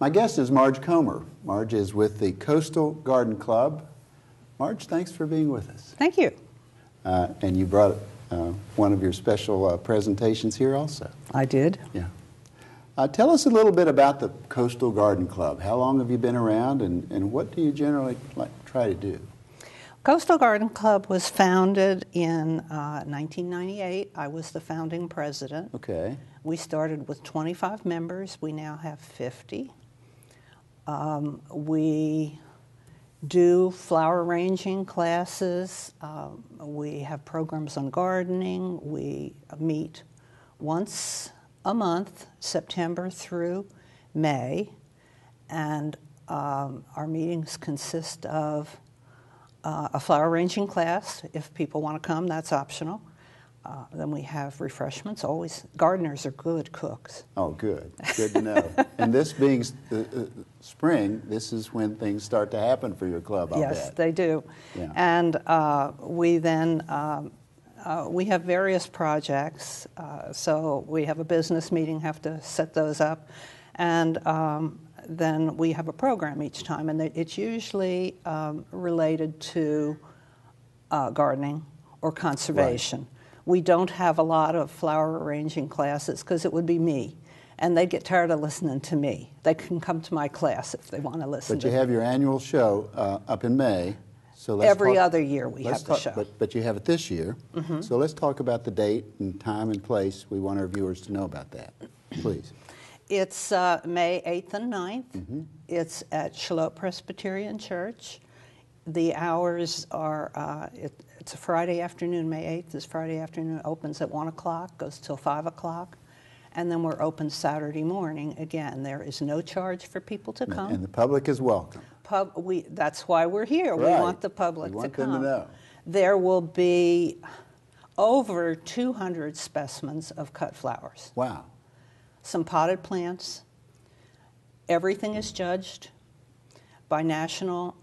My guest is Marge Comer. Marge is with the Coastal Garden Club. Marge, thanks for being with us. Thank you. And you brought one of your special presentations here also. I did. Yeah. Tell us a little bit about the Coastal Garden Club. How long have you been around, and what do you generally try to do? Coastal Garden Club was founded in 1998. I was the founding president. Okay. We started with 25 members. We now have 50. We do flower arranging classes. We have programs on gardening. We meet once a month, September through May, and our meetings consist of a flower arranging class. If people want to come, that's optional. Then we have refreshments. Always, gardeners are good cooks. Oh, good. Good to know. And this being spring, this is when things start to happen for your club, I'll Yes, bet. they do. Yeah. And we then, we have various projects. So we have a business meeting, have to set those up. And then we have a program each time. And it's usually related to gardening or conservation. Right. We don't have a lot of flower arranging classes because it would be me. And they'd get tired of listening to me. They can come to my class if they want to listen to me. But you have your annual show up in May. So let's Every other year we have the show. But you have it this year. Mm-hmm. So let's talk about the date and time and place. We want our viewers to know about that. Please. It's May 8th and 9th. Mm-hmm. It's at Shalot Presbyterian Church. The hours are, it's a Friday afternoon, May 8th is Friday afternoon. It opens at 1 o'clock, goes till 5 o'clock. And then we're open Saturday morning. Again, there is no charge for people to come. And the public is welcome. That's why we're here. Right. We want the public to come. We want them to know. There will be over 200 specimens of cut flowers. Wow. Some potted plants. Everything is judged by National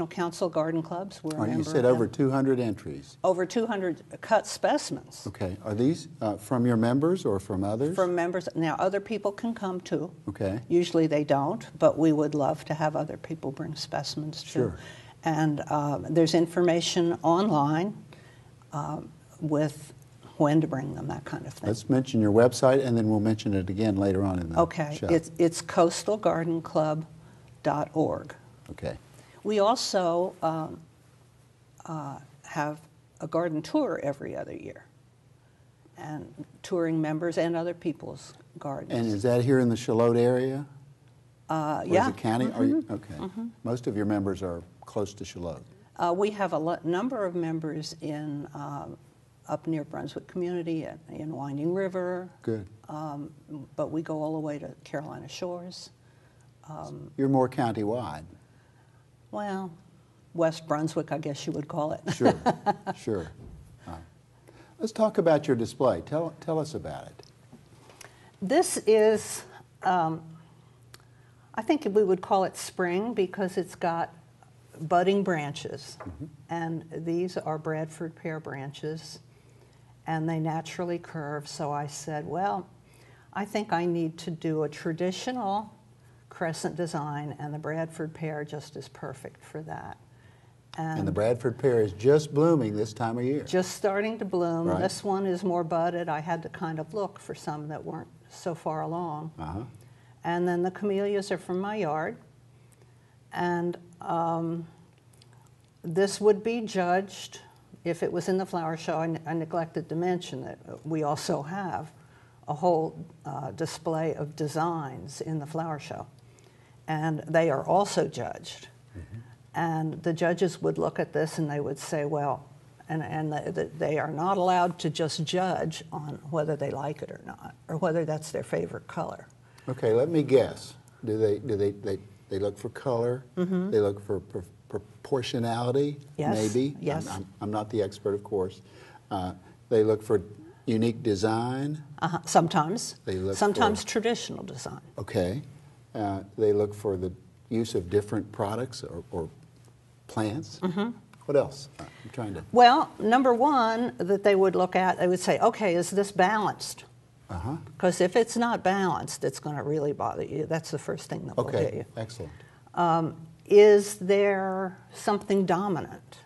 Council Garden Clubs. We're a member You said over 200 entries. Over 200 cut specimens. Okay. Are these from your members or from others? From members. Now, other people can come too. Okay. Usually they don't, but we would love to have other people bring specimens too. Sure. And there's information online with when to bring them, that kind of thing. Let's mention your website, and then we'll mention it again later on in the show. Okay. It's coastalgardenclub.org. Okay. We also have a garden tour every other year, and touring members and other people's gardens. And is that here in the Shalot area? Yeah. Is it county? Mm-hmm. Are you, okay. Mm-hmm. Most of your members are close to Shalot. We have a number of members in up near Brunswick Community, in Winding River. Good. But we go all the way to Carolina Shores. You're more county-wide. Well, West Brunswick, I guess you would call it. Sure, sure. Let's talk about your display. Tell us about it. This is, I think we would call it spring because it's got budding branches. Mm-hmm. And these are Bradford pear branches, and they naturally curve. So I said, well, I think I need to do a traditional crescent design, and the Bradford pear just is perfect for that. And the Bradford pear is just blooming this time of year. Just starting to bloom. Right. This one is more budded. I had to kind of look for some that weren't so far along. Uh-huh. And then the camellias are from my yard. And this would be judged, if it was in the flower show, I neglected to mention that we also have a whole display of designs in the flower show. And they are also judged. Mm-hmm. And the judges would look at this and they would say, well, and they are not allowed to just judge on whether they like it or not, or whether that's their favorite color. Okay, let me guess. Do they look for color? Mm-hmm. They look for proportionality? Yes. Maybe. Yes. I'm not the expert, of course. They look for unique design. Sometimes. They look sometimes for traditional design. Okay. They look for the use of different products or plants. Mm-hmm. What else? I'm trying to... Well, number one that they would look at, they would say, okay, is this balanced? Uh-huh. Because if it's not balanced, it's going to really bother you. That's the first thing that will hit Okay, you. excellent. Is there something dominant?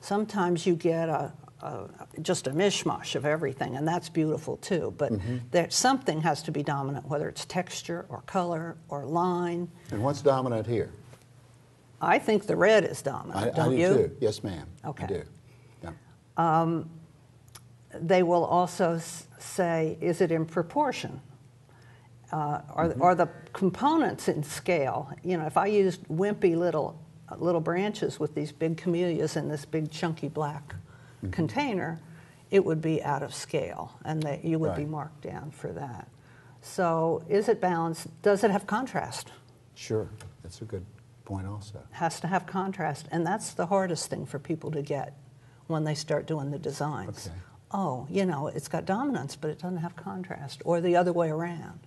Sometimes you get just a mishmash of everything, and that's beautiful too. But something has to be dominant, whether it's texture or color or line. And what's dominant here? I think the red is dominant, I don't do you? too. Yes, ma'am. Okay. I do. Yeah. They will also say, is it in proportion? Are the components in scale? You know, if I used wimpy little branches with these big camellias in this big chunky black container, it would be out of scale, and you would be Right. marked down for that. So is it balanced? Does it have contrast? Sure. That's a good point also. Has to have contrast, and that's the hardest thing for people to get when they start doing the designs. Okay. Oh, you know, it's got dominance, but it doesn't have contrast, or the other way around.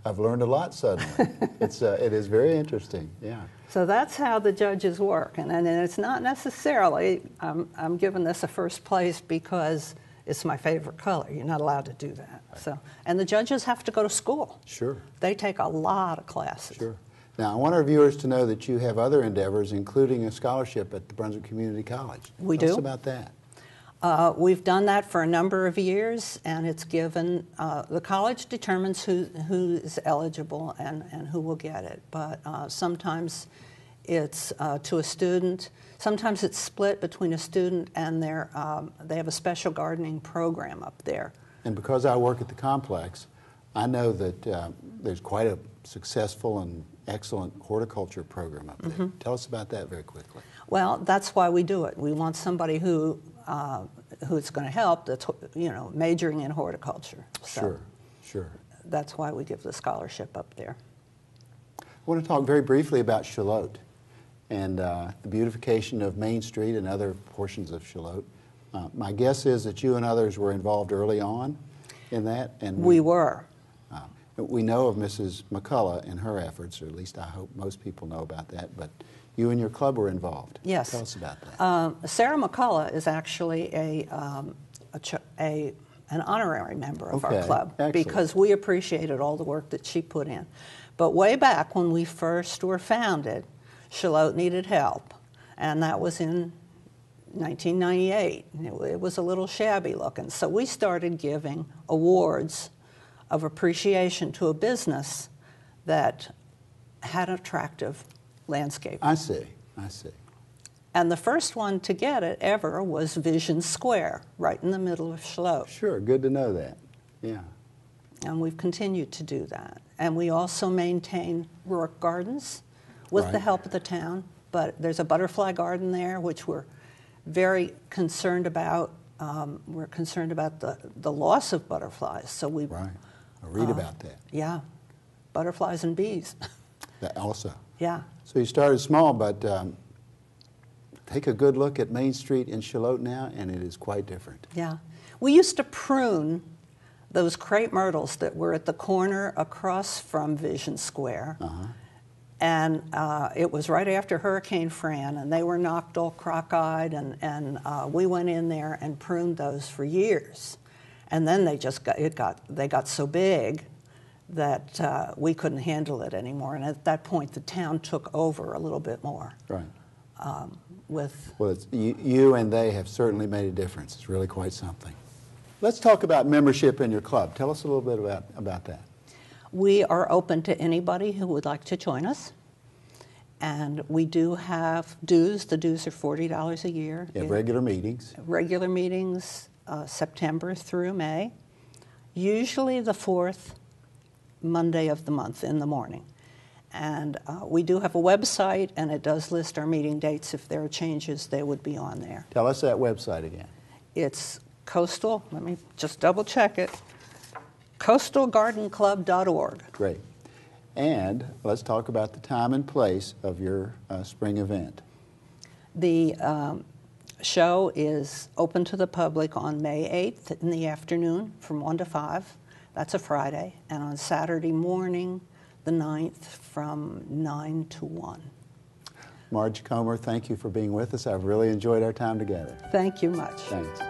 I've learned a lot suddenly. It is very interesting, yeah. So that's how the judges work, and it's not necessarily, I'm giving this a first place because it's my favorite color. You're not allowed to do that. So, and the judges have to go to school. Sure. They take a lot of classes. Sure. Now, I want our viewers to know that you have other endeavors, including a scholarship at the Brunswick Community College. We Tell do. us about that. We've done that for a number of years, and it's given, the college determines who is eligible and who will get it. But sometimes it's to a student. Sometimes it's split between a student and they have a special gardening program up there. And because I work at the complex, I know that there's quite a successful and excellent horticulture program up there. Tell us about that very quickly. Well, that's why we do it. We want somebody who's going to help, that's, you know, majoring in horticulture. So Sure, sure. that's why we give the scholarship up there. I want to talk very briefly about Shallotte and the beautification of Main Street and other portions of Shallotte. My guess is that you and others were involved early on in that. And We were. We know of Mrs. McCullough and her efforts, or at least I hope most people know about that, but you and your club were involved. Yes. Tell us about that. Sarah McCullough is actually an honorary member of our Okay, club excellent. because we appreciated all the work that she put in. But way back when we first were founded, Shallotte needed help, and that was in 1998. It was a little shabby looking. So we started giving awards of appreciation to a business that had attractive landscape. I see, I see. And the first one to get it ever was Vision Square, right in the middle of Shallotte. Sure, good to know that. Yeah. And we've continued to do that. And we also maintain Rourke Gardens with the Right. help of the town. But there's a butterfly garden there, which we're very concerned about. We're concerned about the loss of butterflies. So we, Right. I read about that. yeah, butterflies and bees. That also. Yeah. So you started small, but take a good look at Main Street in Shallotte now, and it is quite different. Yeah. We used to prune those crepe myrtles that were at the corner across from Vision Square. And it was right after Hurricane Fran, and they were knocked all crock-eyed, and we went in there and pruned those for years. And then they got so big that we couldn't handle it anymore. And at that point, the town took over a little bit more. Right. With Well, you and they have certainly made a difference. It's really quite something. Let's talk about membership in your club. Tell us a little bit about that. We are open to anybody who would like to join us. And we do have dues. The dues are $40 a year. You have regular meetings. Regular meetings, September through May, usually the fourth Monday of the month in the morning. And we do have a website, and it does list our meeting dates. If there are changes, they would be on there. Tell us that website again. It's coastal, let me just double check it, coastalgardenclub.org. Great. And let's talk about the time and place of your spring event. The show is open to the public on May 8th in the afternoon from 1 to 5. That's a Friday. And on Saturday morning, the 9th, from 9 to 1. Marge Comer, thank you for being with us. I've really enjoyed our time together. Thank you much. Thanks.